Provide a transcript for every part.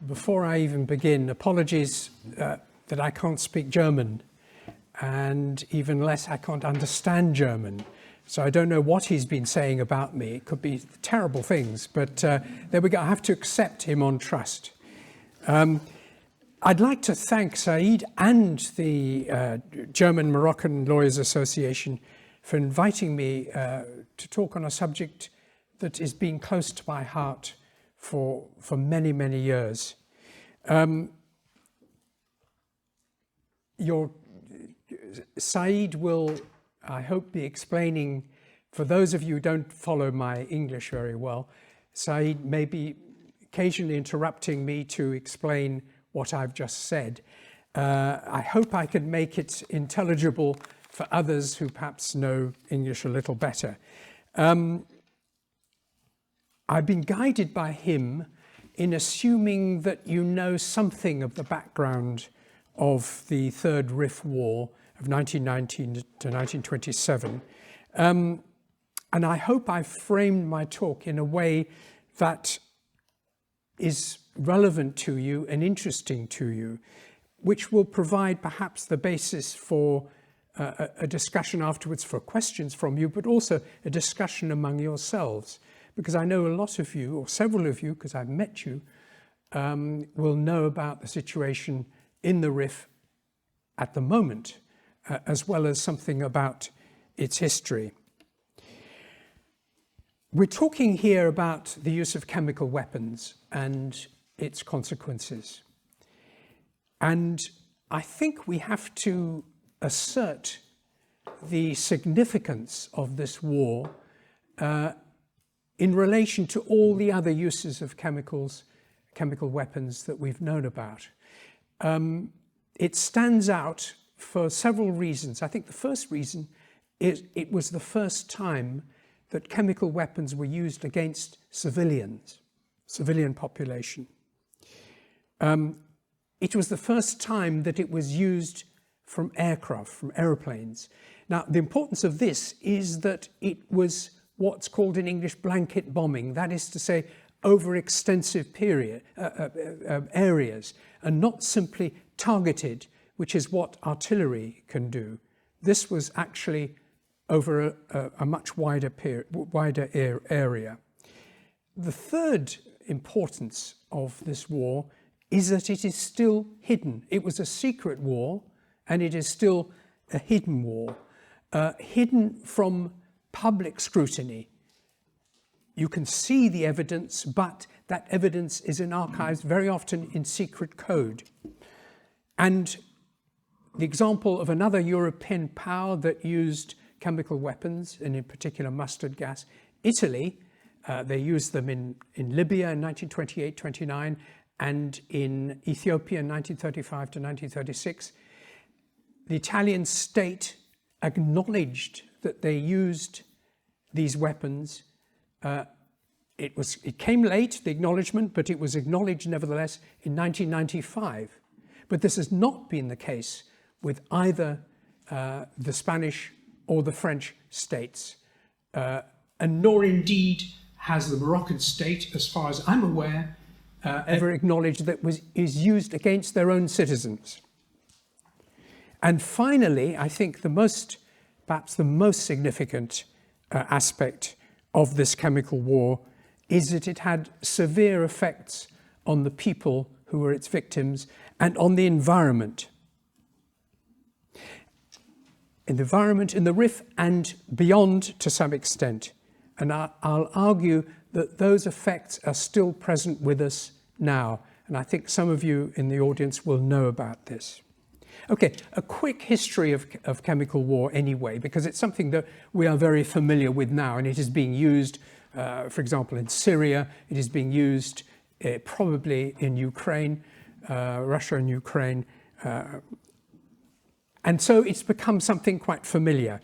Before I even begin, apologies that I can't speak German, and even less I can't understand German. So I don't know what he's been saying about me. It could be terrible things, but there we go. I have to accept him on trust. I'd like to thank Said and the German-Moroccan Lawyers Association for inviting me to talk on a subject that has been close to my heart for many, many years. Said will, I hope, be explaining, for those of you who don't follow my English very well, Said may be occasionally interrupting me to explain what I've just said. I hope I can make it intelligible for others who perhaps know English a little better. I've been guided by him in assuming that you know something of the background of the Third Rif War of 1919 to 1927. And I hope I've framed my talk in a way that is relevant to you and interesting to you, which will provide perhaps the basis for a discussion afterwards, for questions from you, but also a discussion among yourselves. Because I know a lot of you, or several of you, because I've met you, will know about the situation in the Rif at the moment, as well as something about its history. We're talking here about the use of chemical weapons and its consequences. And I think we have to assert the significance of this war in relation to all the other uses of chemical weapons that we've known about. It stands out for several reasons. I think the first reason is it was the first time that chemical weapons were used against civilian population. It was the first time that it was used from aircraft, from aeroplanes. Now, the importance of this is that it was what's called in English blanket bombing, that is to say, over extensive areas, and not simply targeted, which is what artillery can do. This was actually over a much wider area. The third importance of this war is that it is still hidden. It was a secret war, and it is still a hidden war, hidden from public scrutiny. You can see the evidence, but that evidence is in archives, very often in secret code. And the example of another European power that used chemical weapons, and in particular mustard gas, Italy, they used them in Libya in 1928-29 and in Ethiopia in 1935 to 1936. The Italian state acknowledged that they used these weapons. It came late, the acknowledgement, but it was acknowledged nevertheless in 1995. But this has not been the case with either the Spanish or the French states, and nor indeed has the Moroccan state, as far as I'm aware, ever acknowledged that is used against their own citizens. And finally, I think perhaps the most significant aspect of this chemical war is that it had severe effects on the people who were its victims and on the environment. In the environment, in the Rif, and beyond to some extent. And I'll argue that those effects are still present with us now. And I think some of you in the audience will know about this. Okay, a quick history of chemical war anyway, because it's something that we are very familiar with now, and it is being used, for example, in Syria. It is being used probably in Ukraine, Russia and Ukraine. And so it's become something quite familiar.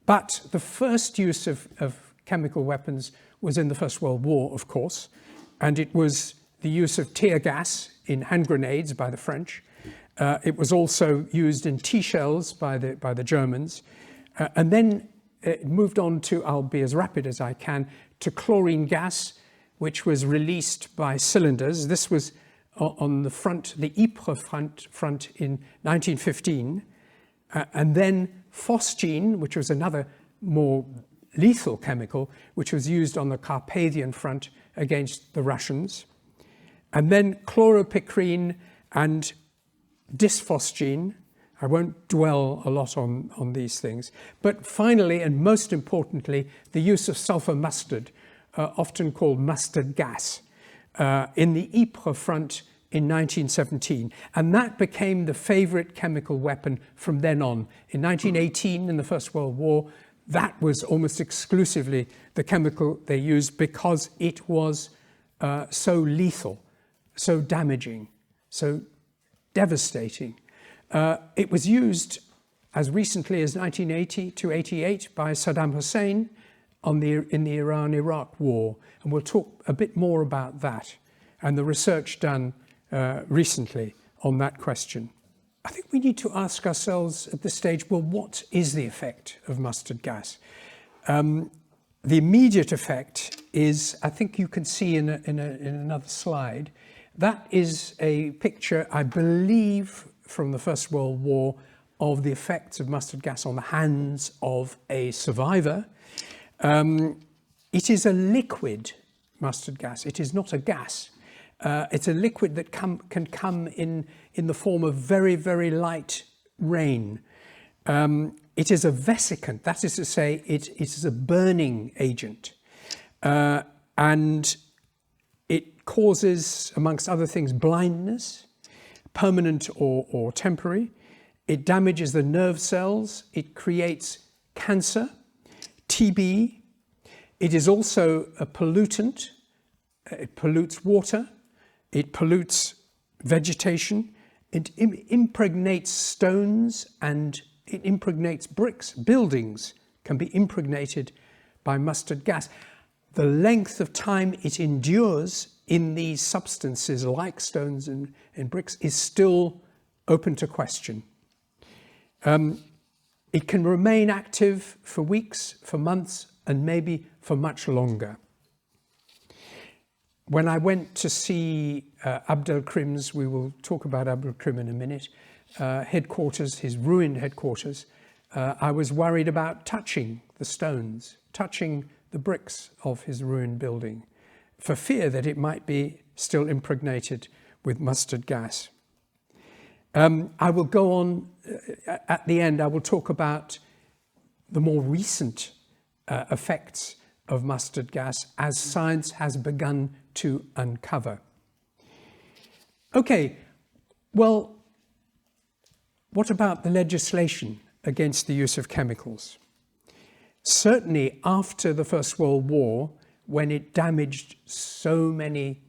But the first use of chemical weapons was in the First World War, of course, and it was the use of tear gas in hand grenades by the French. It was also used in T-shells by the Germans. And then it moved on to, I'll be as rapid as I can, to chlorine gas, which was released by cylinders. This was on the front, the Ypres front in 1915, and then phosgene, which was another more lethal chemical, which was used on the Carpathian front against the Russians, and then chloropicrine and dysphosgene. I won't dwell a lot on these things. But finally, and most importantly, the use of sulfur mustard, often called mustard gas, in the Ypres front in 1917. And that became the favorite chemical weapon from then on. In 1918, in the First World War, that was almost exclusively the chemical they used because it was so lethal, so damaging, so devastating. It was used as recently as 1980 to 88 by Saddam Hussein in the Iran-Iraq war, and we'll talk a bit more about that and the research done recently on that question. I think we need to ask ourselves at this stage, well, what is the effect of mustard gas? The immediate effect is, I think you can see in another slide, that is a picture, I believe, from the First World War of the effects of mustard gas on the hands of a survivor. It is a liquid mustard gas. It is not a gas. It's a liquid that can come in the form of very, very light rain. It is a vesicant, that is to say, it is a burning agent. And it causes, amongst other things, blindness, permanent or temporary. It damages the nerve cells. It creates cancer, TB. It is also a pollutant. It pollutes water. It pollutes vegetation. It impregnates stones and it impregnates bricks. Buildings can be impregnated by mustard gas. The length of time it endures in these substances like stones and bricks is still open to question. It can remain active for weeks, for months, and maybe for much longer. When I went to see Abdelkrim's, we will talk about Abdelkrim in a minute, headquarters, his ruined headquarters, I was worried about touching the stones, touching the bricks of his ruined building, for fear that it might be still impregnated with mustard gas. I will go on, at the end, I will talk about the more recent effects of mustard gas as science has begun to uncover. Okay, well, what about the legislation against the use of chemicals? Certainly after the First World War, when it damaged so many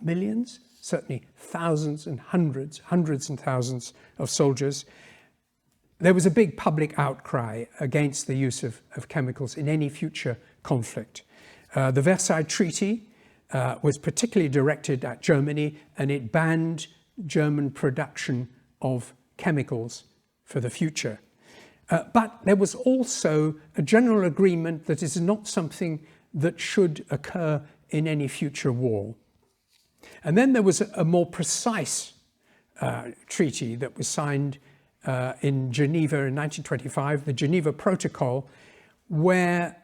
millions, certainly thousands and hundreds and thousands of soldiers, there was a big public outcry against the use of chemicals in any future conflict. The Versailles Treaty was particularly directed at Germany, and it banned German production of chemicals for the future. But there was also a general agreement that is not something that should occur in any future war. And then there was a more precise treaty that was signed in Geneva in 1925, the Geneva Protocol, where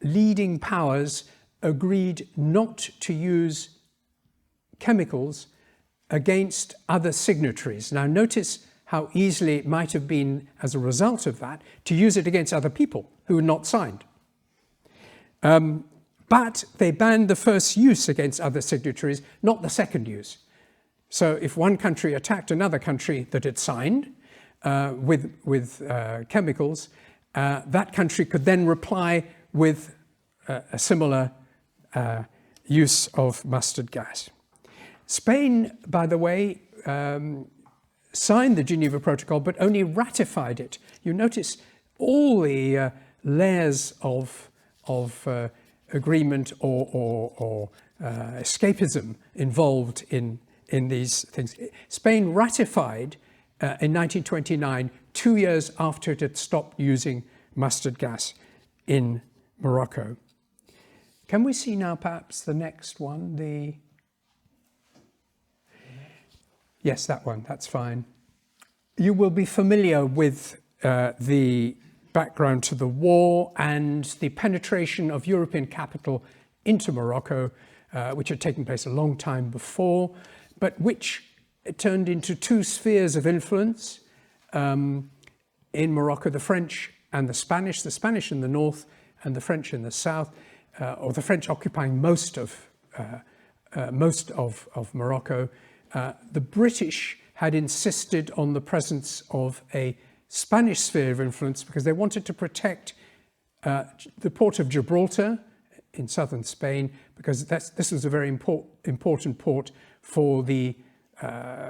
leading powers agreed not to use chemicals against other signatories. Now notice how easily it might have been, as a result of that, to use it against other people who had not signed. But they banned the first use against other signatories, not the second use. So if one country attacked another country that had signed with chemicals, that country could then reply with a similar use of mustard gas. Spain, by the way, signed the Geneva Protocol, but only ratified it. You notice all the layers of agreement or escapism involved in these things. Spain ratified in 1929, 2 years after it had stopped using mustard gas in Morocco. Can we see now perhaps the next one, the Yes, that one, that's fine. You will be familiar with the background to the war and the penetration of European capital into Morocco, which had taken place a long time before, but which turned into two spheres of influence in Morocco, the French and the Spanish in the north and the French in the south, or the French occupying most of Morocco. The British had insisted on the presence of a Spanish sphere of influence because they wanted to protect the port of Gibraltar in southern Spain, because this was a very important port for the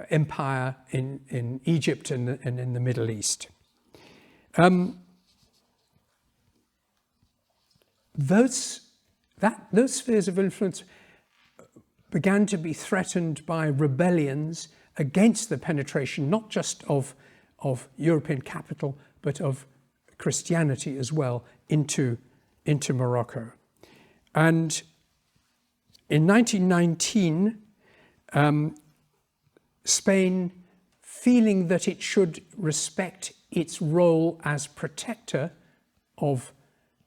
empire in Egypt and in the Middle East. Those spheres of influence began to be threatened by rebellions against the penetration, not just of European capital, but of Christianity as well into Morocco. And in 1919, Spain, feeling that it should respect its role as protector of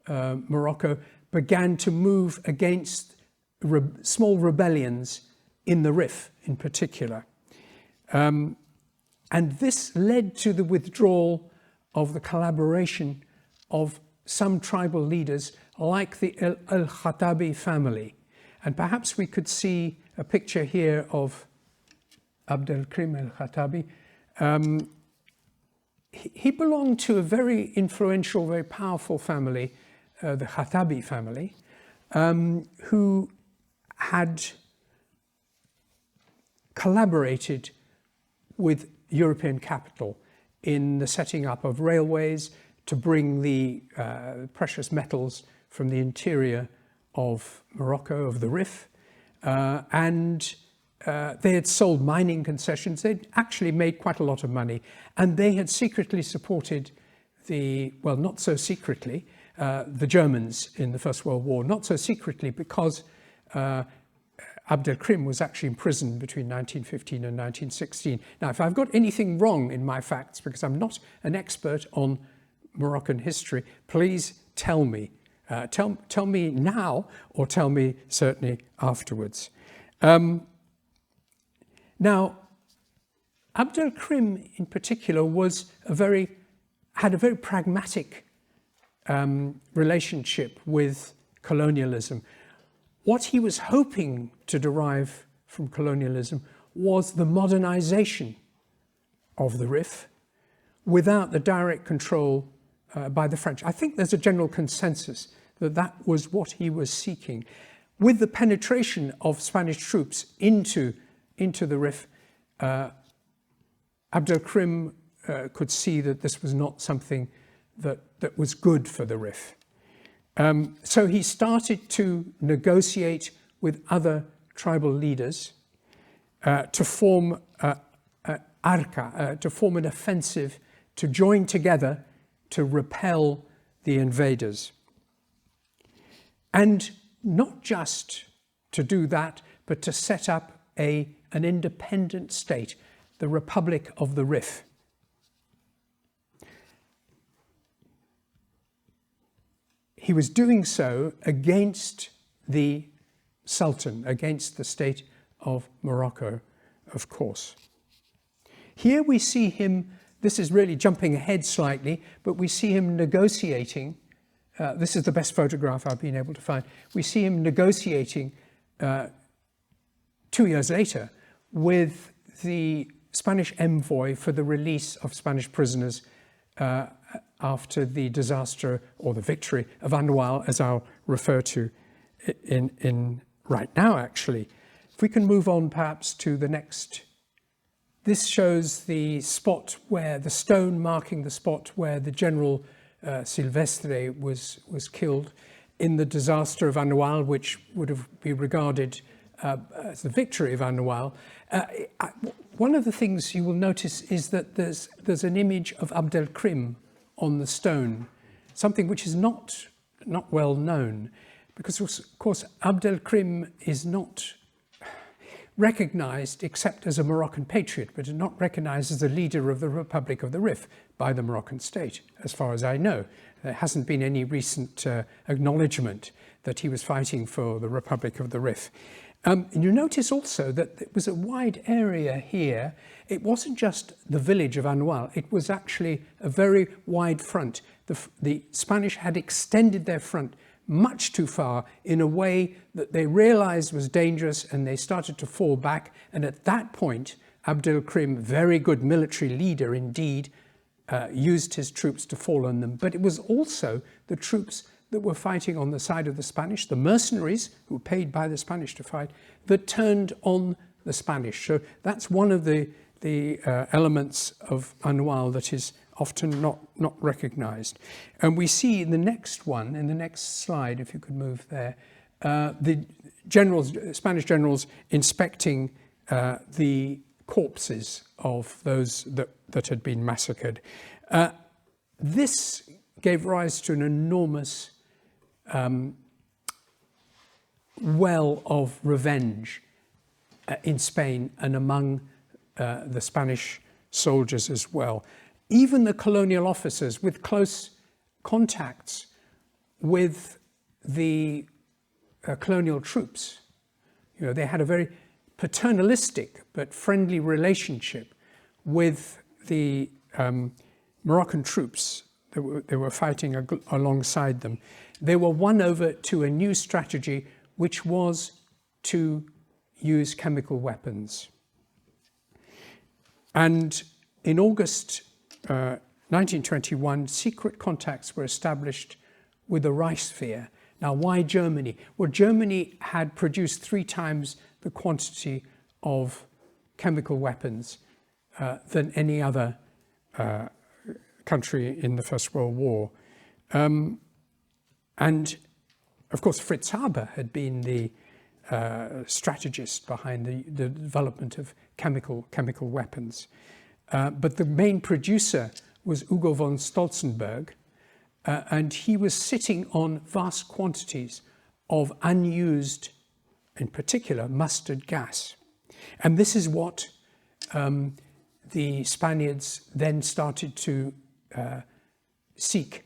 Morocco, began to move against small rebellions in the Rif in particular. And this led to the withdrawal of the collaboration of some tribal leaders like the Al-Khattabi family. And perhaps we could see a picture here of Abdelkrim al-Khattabi. He belonged to a very influential, very powerful family, the Khattabi family, who had collaborated with European capital in the setting up of railways to bring the precious metals from the interior of Morocco, of the Rif, and they had sold mining concessions. They'd actually made quite a lot of money, and they had secretly supported well, not so secretly, the Germans in the First World War, not so secretly because Abdelkrim was actually imprisoned between 1915 and 1916. Now, if I've got anything wrong in my facts, because I'm not an expert on Moroccan history, please tell me. Tell me now, or tell me certainly afterwards. Now, Abdelkrim in particular had a very pragmatic relationship with colonialism. What he was hoping to derive from colonialism was the modernization of the Rif without the direct control by the French. I think there's a general consensus that that was what he was seeking. With the penetration of Spanish troops into the Rif, Abdelkrim could see that this was not something that was good for the Rif. So he started to negotiate with other tribal leaders to form to form an offensive, to join together to repel the invaders. And not just to do that, but to set up an independent state, the Republic of the Rif. He was doing so against the Sultan, against the state of Morocco, of course. Here we see him, this is really jumping ahead slightly, but we see him negotiating. This is the best photograph I've been able to find. We see him negotiating 2 years later with the Spanish envoy for the release of Spanish prisoners after the disaster or the victory of Anwal, as I'll refer to in right now, actually. If we can move on perhaps to the next. This shows the spot where, the stone marking the spot where the General Silvestre was killed in the disaster of Anwal, which would have been regarded as the victory of Anwal. One of the things you will notice is that there's an image of Abdelkrim on the stone, something which is not well known, because of course Abdelkrim is not recognized except as a Moroccan patriot, but not recognized as the leader of the Republic of the Rif by the Moroccan state, as far as I know. There hasn't been any recent acknowledgement that he was fighting for the Republic of the Rif. You notice also that it was a wide area here. It wasn't just the village of Anoual, it was actually a very wide front. The Spanish had extended their front much too far in a way that they realized was dangerous, and they started to fall back. And at that point, Abdelkrim, very good military leader indeed, used his troops to fall on them. But it was also the troops that were fighting on the side of the Spanish, the mercenaries who were paid by the Spanish to fight, that turned on the Spanish. So that's one of the elements of Anoual that is often not recognized. And we see in the next one, in the next slide, if you could move there, the generals, Spanish generals inspecting the corpses of those that had been massacred. This gave rise to an enormous well of revenge in Spain and among the Spanish soldiers as well. Even the colonial officers with close contacts with the colonial troops, you know, they had a very paternalistic but friendly relationship with the Moroccan troops that they were fighting alongside them. They were won over to a new strategy, which was to use chemical weapons. And in August 1921, secret contacts were established with the Reichswehr. Now, why Germany? Well, Germany had produced 3 times the quantity of chemical weapons than any other country in the First World War. And of course, Fritz Haber had been the strategist behind the development of chemical weapons. But the main producer was Hugo von Stolzenberg, and he was sitting on vast quantities of unused, in particular, mustard gas. And this is what the Spaniards then started to seek,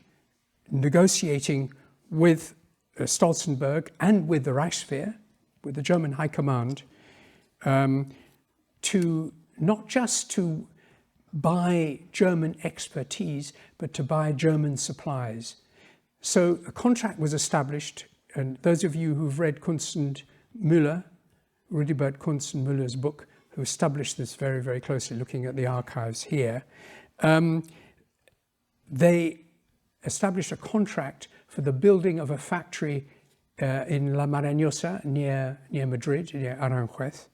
negotiating with Stolzenberg and with the Reichswehr, with the German High Command, to not just to buy German expertise, but to buy German supplies. So a contract was established, and those of you who've read Kunst und Müller, Rudibert Kunst und Müller's book, who established this very, very closely, looking at the archives here, they established a contract for the building of a factory in La Marañosa, near Madrid, near Aranjuez.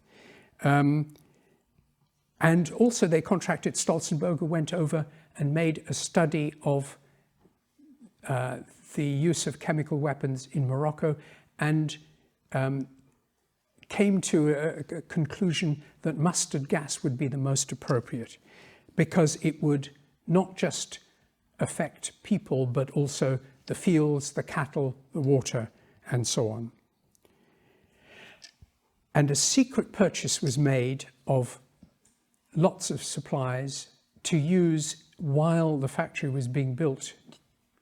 And also they contracted Stolzenberg, who went over and made a study of the use of chemical weapons in Morocco, and came to a conclusion that mustard gas would be the most appropriate, because it would not just affect people, but also the fields, the cattle, the water, and so on. And a secret purchase was made of lots of supplies to use while the factory was being built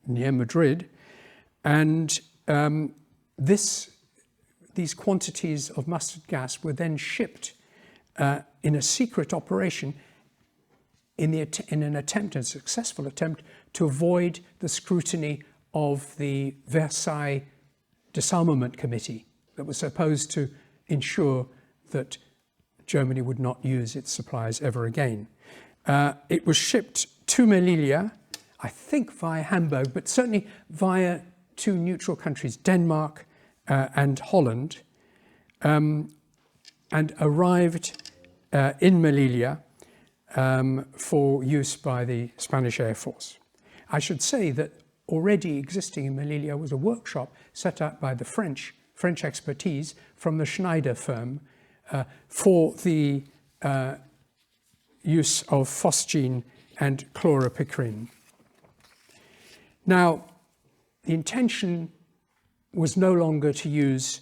near Madrid. And these quantities of mustard gas were then shipped in a secret operation in an attempt, a successful attempt, to avoid the scrutiny of the Versailles Disarmament Committee that was supposed to ensure that Germany would not use its supplies ever again. It was shipped to Melilla, I think via Hamburg, but certainly via 2 neutral countries, Denmark and Holland, and arrived in Melilla for use by the Spanish Air Force. I should say that already existing in Melilla was a workshop set up by the French expertise from the Schneider firm for the use of phosgene and chloropicrin. Now, the intention was no longer to use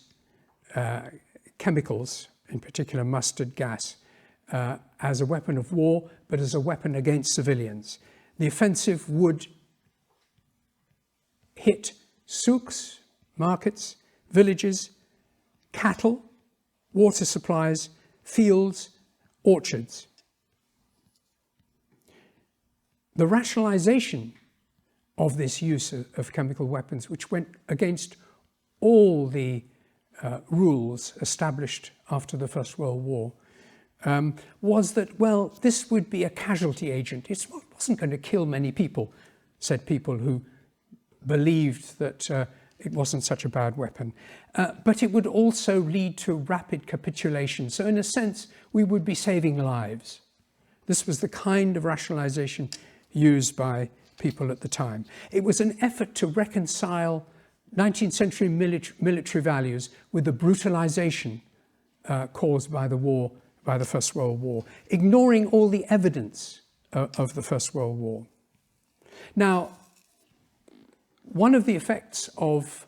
chemicals in particular mustard gas, as a weapon of war, but as a weapon against civilians. The offensive would hit souks, markets, villages, cattle, water supplies, fields, orchards. The rationalization of this use of chemical weapons, which went against all the rules established after the First World War, was that, well, this would be a casualty agent. It wasn't going to kill many people, said people who believed that it wasn't such a bad weapon. But it would also lead to rapid capitulation. So in a sense, we would be saving lives. This was the kind of rationalization used by people at the time. It was an effort to reconcile 19th century military values with the brutalization caused by the war, by the First World War, ignoring all the evidence of the First World War. Now, one of the effects of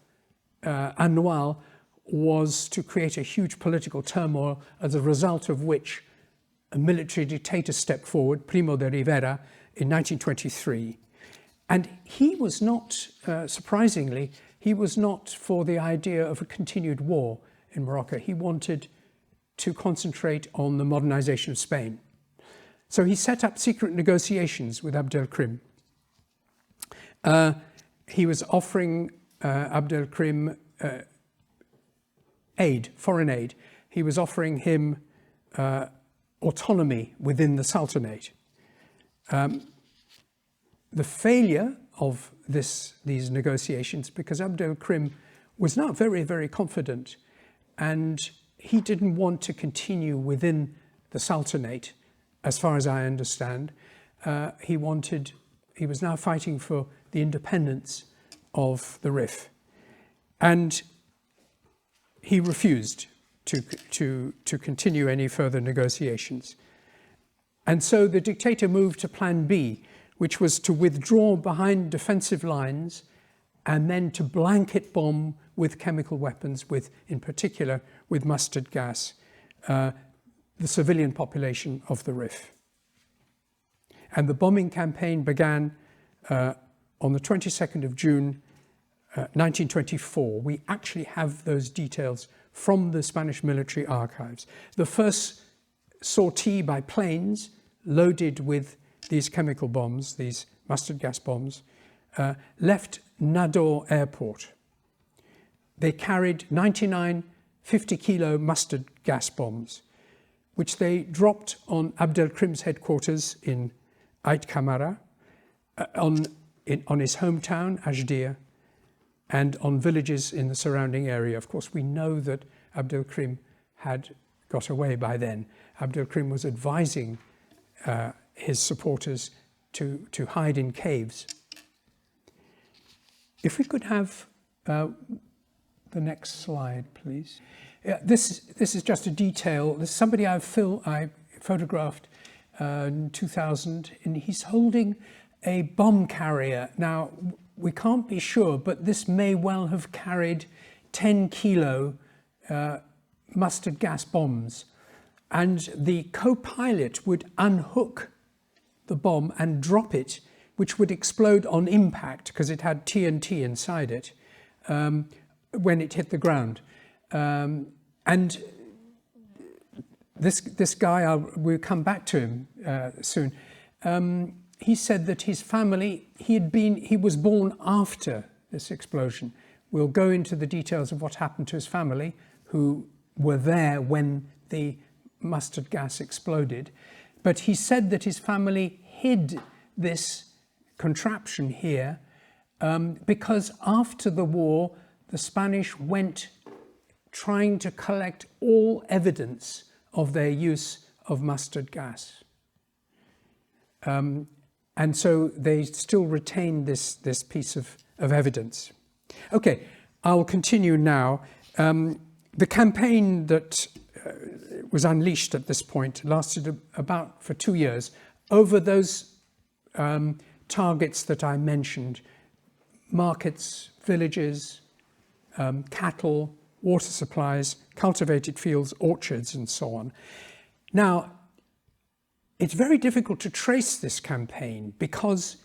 Annual was to create a huge political turmoil, as a result of which a military dictator stepped forward, Primo de Rivera, in 1923. And he was not, surprisingly, he was not for the idea of a continued war in Morocco. He wanted to concentrate on the modernization of Spain. So he set up secret negotiations with Abdelkrim. He was offering Abdelkrim aid, foreign aid. He was offering him autonomy within the Sultanate. The failure of these negotiations, because Abdelkrim was not very, very confident, and he didn't want to continue within the Sultanate, as far as I understand. He was now fighting for the independence of the Rif, and he refused to continue any further negotiations. And so the dictator moved to Plan B, which was to withdraw behind defensive lines and then to blanket bomb with chemical weapons, in particular with mustard gas, the civilian population of the Rif. And the bombing campaign began on the 22nd of June, 1924. We actually have those details from the Spanish military archives. The first sortie by planes loaded with these chemical bombs, these mustard gas bombs, left Nador Airport. They carried 99 50-kilo mustard gas bombs, which they dropped on Abdelkrim's headquarters in Ait Kamara, on his hometown, Ajdir, and on villages in the surrounding area. Of course, we know that Abdelkrim had got away by then. Abdelkrim was advising his supporters to hide in caves. If we could have the next slide, please. This is just a detail. There's somebody I photographed in 2000, and he's holding a bomb carrier. Now, we can't be sure, but this may well have carried 10-kilo mustard gas bombs. And the co-pilot would unhook the bomb and drop it, which would explode on impact because it had TNT inside it when it hit the ground. And this guy, we'll come back to him soon. He said that his family, he was born after this explosion. We'll go into the details of what happened to his family, who were there when the mustard gas exploded. But he said that his family hid this contraption here because after the war, the Spanish went trying to collect all evidence of their use of mustard gas. And so they still retain this piece of evidence. Okay, I'll continue now. The campaign that was unleashed at this point lasted about for 2 years over those targets that I mentioned: markets, villages, cattle, water supplies, cultivated fields, orchards, and so on. Now, it's very difficult to trace this campaign because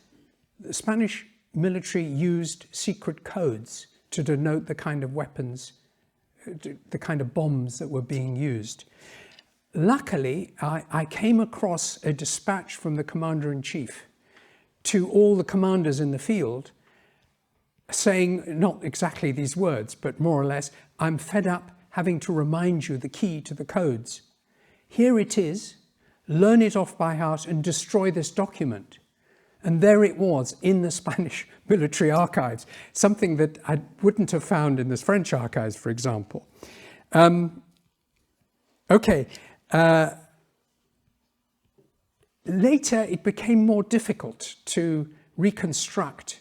the Spanish military used secret codes to denote the kind of weapons, the kind of bombs that were being used. Luckily, I came across a dispatch from the commander-in-chief to all the commanders in the field saying, not exactly these words, but more or less, I'm fed up having to remind you the key to the codes. Here it is, learn it off by heart and destroy this document. And there it was in the Spanish military archives, something that I wouldn't have found in the French archives, for example. Later, it became more difficult to reconstruct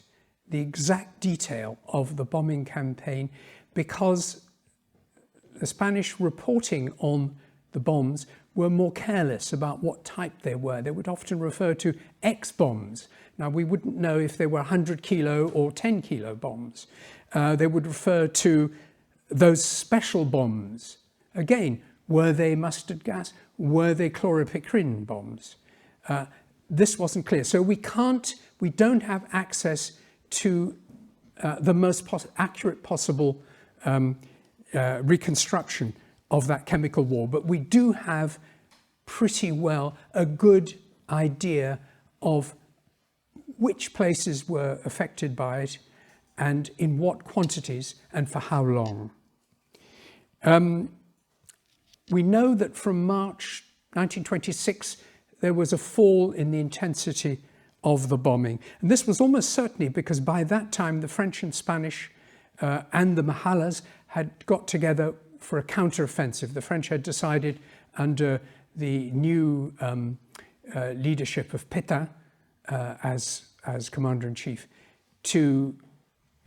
the exact detail of the bombing campaign because the Spanish reporting on the bombs were more careless about what type they were. They would often refer to X bombs. Now, we wouldn't know if they were 100 kilo or 10 kilo bombs. They would refer to those special bombs. Again, were they mustard gas? Were they chloropicrin bombs? This wasn't clear. So we don't have access to the most accurate possible reconstruction of that chemical war, but we do have pretty well a good idea of which places were affected by it and in what quantities and for how long. We know that from March 1926 there was a fall in the intensity of the bombing, and this was almost certainly because by that time the French and Spanish and the Mahalas had got together for a counter-offensive. The French had decided under the new leadership of Pétain as commander-in-chief to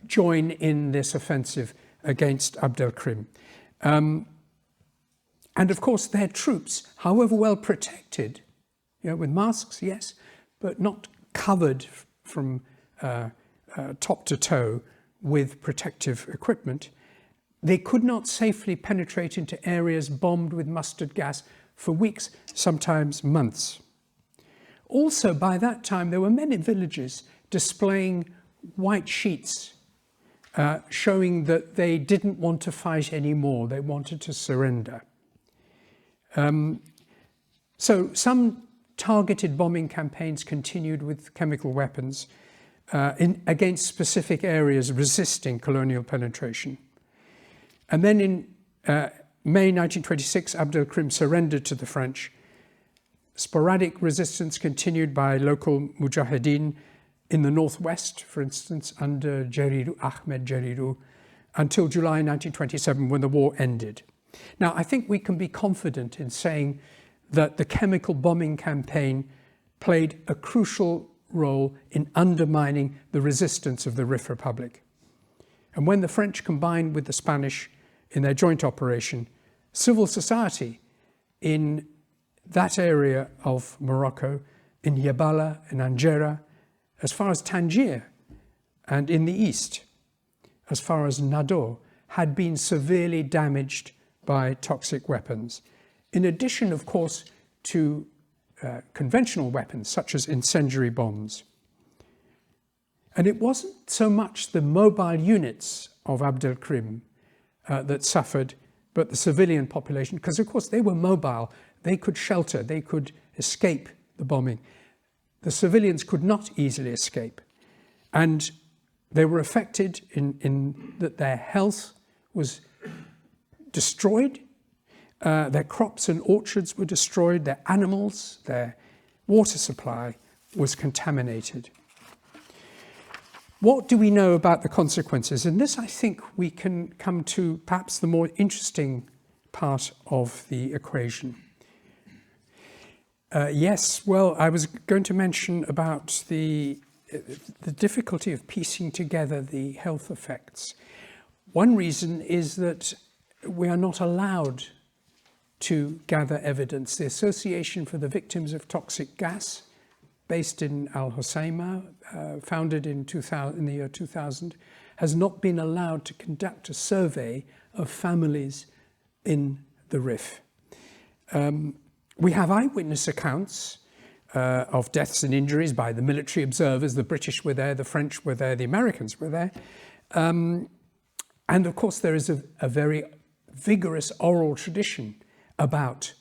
join in this offensive against Abdelkrim. And of course their troops, however well protected, with masks, yes, but not covered from top to toe with protective equipment, they could not safely penetrate into areas bombed with mustard gas for weeks, sometimes months. Also, by that time, there were many villages displaying white sheets showing that they didn't want to fight anymore. They wanted to surrender. So some targeted bombing campaigns continued with chemical weapons against specific areas resisting colonial penetration. And then in May 1926, Abdelkrim surrendered to the French. Sporadic resistance continued by local mujahideen in the northwest, for instance, under Ahmed Jeriru, until July 1927, when the war ended. Now, I think we can be confident in saying that the chemical bombing campaign played a crucial role in undermining the resistance of the Rif Republic. And when the French combined with the Spanish in their joint operation, civil society in that area of Morocco, in Yabala and Anjera, as far as Tangier, and in the east, as far as Nador, had been severely damaged by toxic weapons. In addition, of course, to conventional weapons, such as incendiary bombs. And it wasn't so much the mobile units of Abdelkrim that suffered, but the civilian population, because of course they were mobile, they could shelter, they could escape the bombing. The civilians could not easily escape. And they were affected in that their health was destroyed, their crops and orchards were destroyed, their animals, their water supply was contaminated. What do we know about the consequences? And this, I think, we can come to perhaps the more interesting part of the equation. Yes, well, I was going to mention about the difficulty of piecing together the health effects. One reason is that we are not allowed to gather evidence. The Association for the Victims of Toxic Gas, based in Al Hoceima, founded in the year 2000, has not been allowed to conduct a survey of families in the Rif. We have eyewitness accounts of deaths and injuries by the military observers. The British were there, the French were there, the Americans were there. And of course there is a very vigorous oral tradition about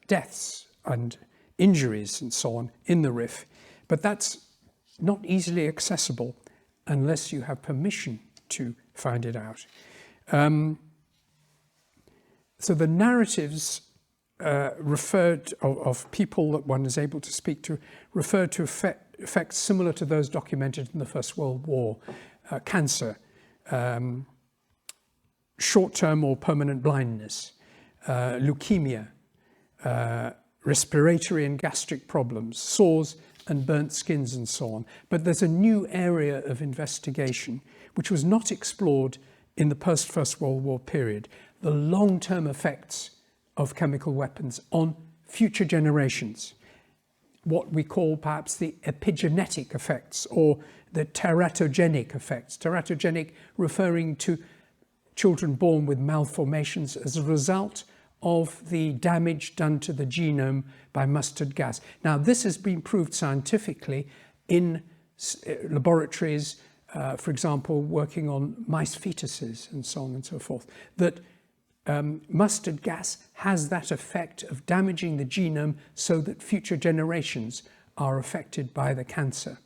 deaths and injuries and so on in the Rif. But that's not easily accessible unless you have permission to find it out. So the narratives referred of people that one is able to speak to refer to effects similar to those documented in the First World War: cancer, short-term or permanent blindness, leukemia, respiratory and gastric problems, sores and burnt skins and so on. But there's a new area of investigation which was not explored in the post-First World War period: the long-term effects of chemical weapons on future generations. What we call perhaps the epigenetic effects or the teratogenic effects. Teratogenic referring to children born with malformations as a result of the damage done to the genome by mustard gas. Now, this has been proved scientifically in laboratories, for example, working on mice fetuses and so on and so forth, that mustard gas has that effect of damaging the genome so that future generations are affected by the cancer.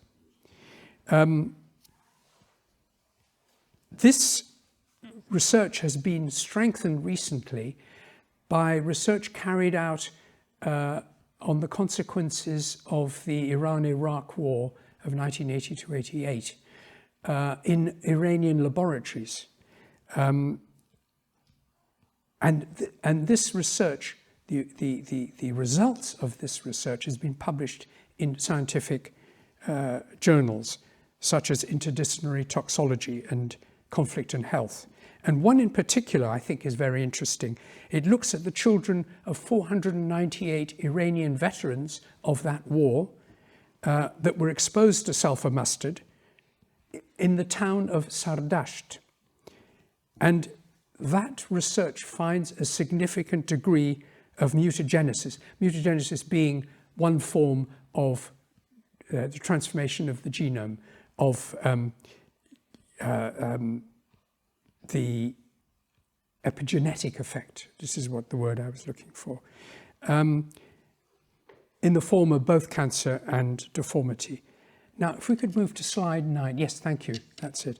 This research has been strengthened recently by research carried out on the consequences of the Iran-Iraq War of 1980 to 88 in Iranian laboratories. And this research, the results of this research has been published in scientific journals such as Interdisciplinary Toxicology and Conflict and Health. And one in particular I think is very interesting. It looks at the children of 498 Iranian veterans of that war that were exposed to sulfur mustard in the town of Sardasht. And that research finds a significant degree of mutagenesis. Mutagenesis being one form of the transformation of the genome of the epigenetic effect. This is what the word I was looking for. In the form of both cancer and deformity. Now, if we could move to slide 9. Yes, thank you. That's it.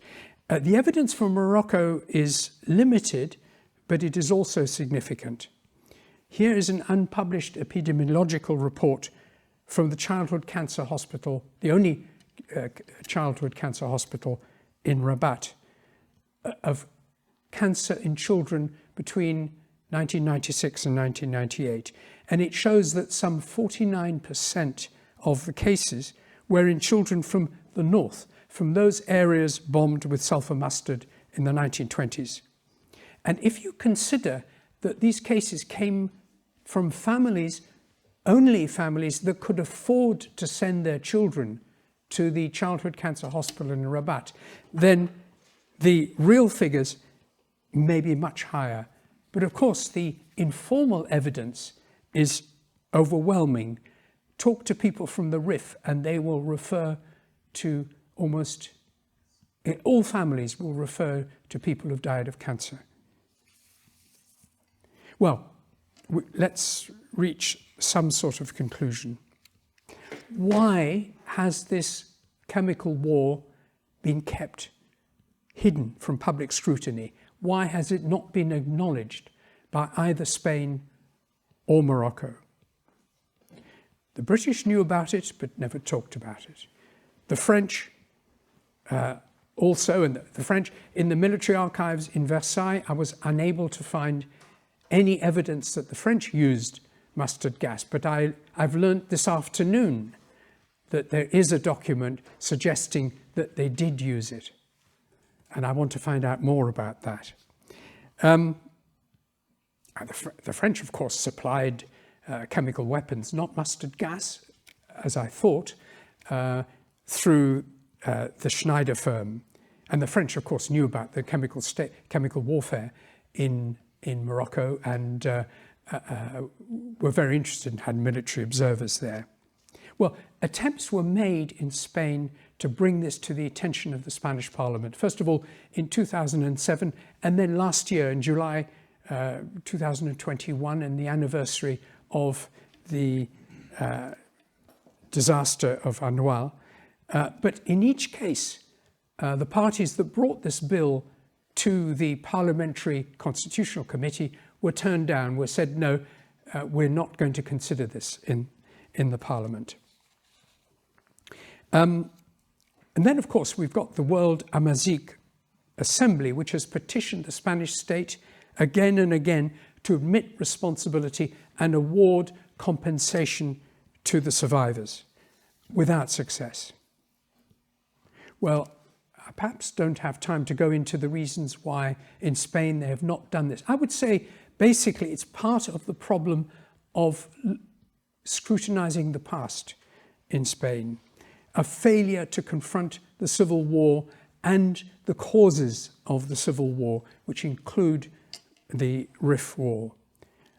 The evidence from Morocco is limited, but it is also significant. Here is an unpublished epidemiological report from the Childhood Cancer Hospital, the only childhood cancer hospital in Rabat, of cancer in children between 1996 and 1998. And it shows that some 49% of the cases were in children from the north, from those areas bombed with sulfur mustard in the 1920s. And if you consider that these cases came from families, only families that could afford to send their children to the Childhood Cancer Hospital in Rabat, then the real figures may be much higher. But of course, the informal evidence is overwhelming. Talk to people from the Rif and they will refer to almost all families will refer to people who've died of cancer. Well, let's reach some sort of conclusion. Why has this chemical war been kept hidden from public scrutiny? Why has it not been acknowledged by either Spain or Morocco? The British knew about it, but never talked about it. The French also, and the French, in the military archives in Versailles, I was unable to find any evidence that the French used mustard gas, but I've learnt this afternoon that there is a document suggesting that they did use it. And I want to find out more about that. The French, of course, supplied chemical weapons, not mustard gas, as I thought, through the Schneider firm And the French, of course, knew about the chemical warfare in Morocco and were very interested and had military observers there. Well, attempts were made in Spain to bring this to the attention of the Spanish Parliament. First of all, in 2007, and then last year in July 2021, and the anniversary of the disaster of Anouilh. But in each case, the parties that brought this bill to the Parliamentary Constitutional Committee were turned down, were said, no, we're not going to consider this in the Parliament. And then, of course, we've got the World Amazic Assembly, which has petitioned the Spanish state again and again to admit responsibility and award compensation to the survivors, without success. Well, I perhaps don't have time to go into the reasons why in Spain they have not done this. I would say basically it's part of the problem of scrutinizing the past in Spain, a failure to confront the civil war and the causes of the civil war, which include the Rif War.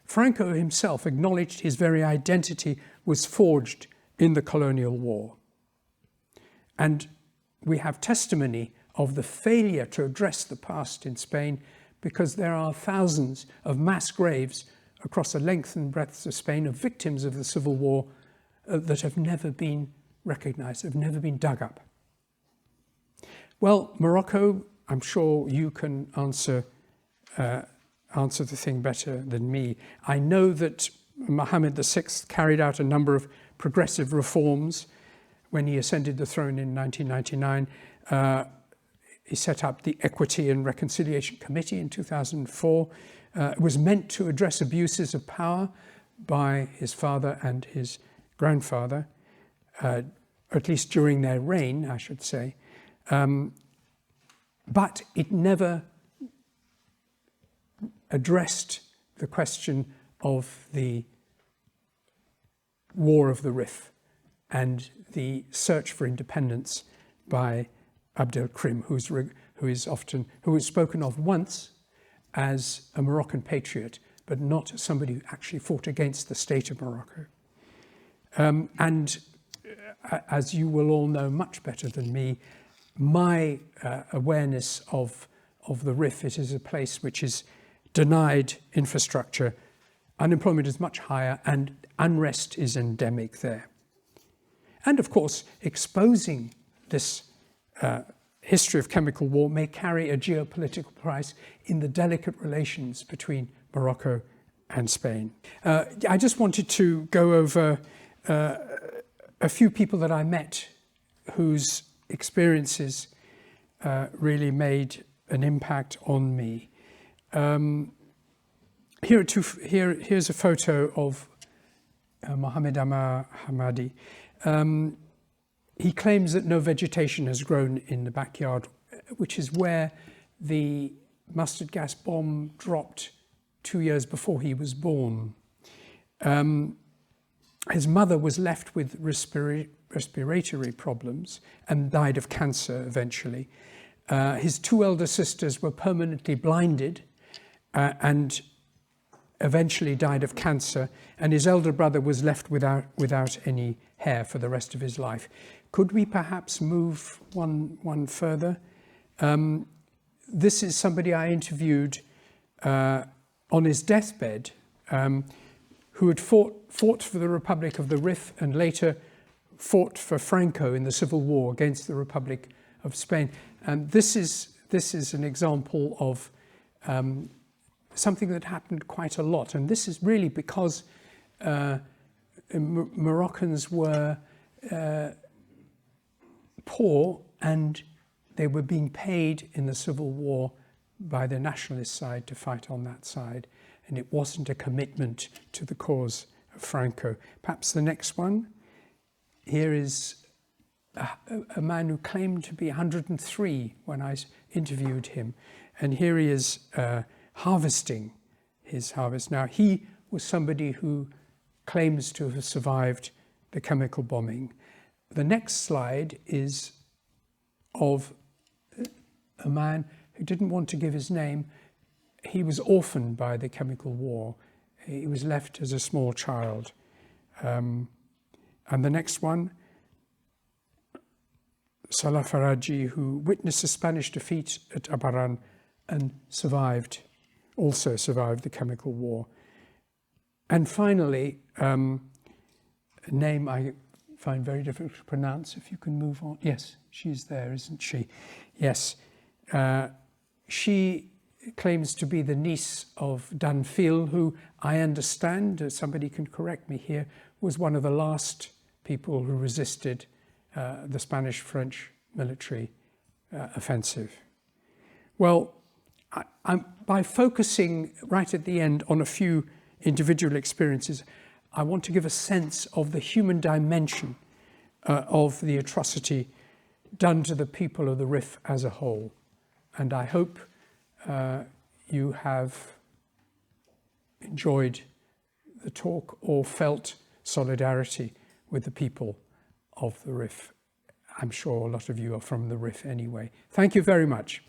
Franco himself acknowledged his very identity was forged in the colonial war. And we have testimony of the failure to address the past in Spain because there are thousands of mass graves across the length and breadth of Spain of victims of the civil war that have never been recognized, have never been dug up. Well, Morocco, I'm sure you can answer the thing better than me. I know that Mohammed VI carried out a number of progressive reforms when he ascended the throne in 1999. He set up the Equity and Reconciliation Committee in 2004. It was meant to address abuses of power by his father and his grandfather, at least during their reign, I should say. But it never addressed the question of the War of the Rif and the search for independence by Abdelkrim, who is spoken of once as a Moroccan patriot, but not somebody who actually fought against the state of Morocco. And as you will all know much better than me, my awareness of the Rif, it is a place which is denied infrastructure, unemployment is much higher, and unrest is endemic there. And of course, exposing this history of chemical war may carry a geopolitical price in the delicate relations between Morocco and Spain. I just wanted to go over a few people that I met whose experiences really made an impact on me. Here's a photo of Mohammed Amar Hamadi. He claims that no vegetation has grown in the backyard, which is where the mustard gas bomb dropped 2 years before he was born. His mother was left with respiratory problems and died of cancer eventually. His two elder sisters were permanently blinded and eventually died of cancer, and his elder brother was left without any hair for the rest of his life. Could we perhaps move one further? This is somebody I interviewed on his deathbed, who had fought for the Republic of the Rif and later fought for Franco in the Civil War against the Republic of Spain. And this is an example of something that happened quite a lot. And this is really because Moroccans were poor and they were being paid in the Civil War by the nationalist side to fight on that side. And it wasn't a commitment to the cause of Franco. Perhaps the next one. Here is a man who claimed to be 103 when I interviewed him. And here he is harvesting his harvest. Now, he was somebody who claims to have survived the chemical bombing. The next slide is of a man who didn't want to give his name. He was orphaned by the chemical war. He was left as a small child. And the next one, Salah Faraji, who witnessed the Spanish defeat at Abaran and also survived the chemical war. And finally, a name I find very difficult to pronounce. If you can move on. Yes, she's there, isn't she? Yes. She claims to be the niece of Danfil, who I understand, somebody can correct me here, was one of the last people who resisted the Spanish-French military offensive. Well, by focusing right at the end on a few individual experiences, I want to give a sense of the human dimension of the atrocity done to the people of the Rif as a whole. And I hope you have enjoyed the talk or felt solidarity with the people of the Rif. I'm sure a lot of you are from the Rif anyway. Thank you very much.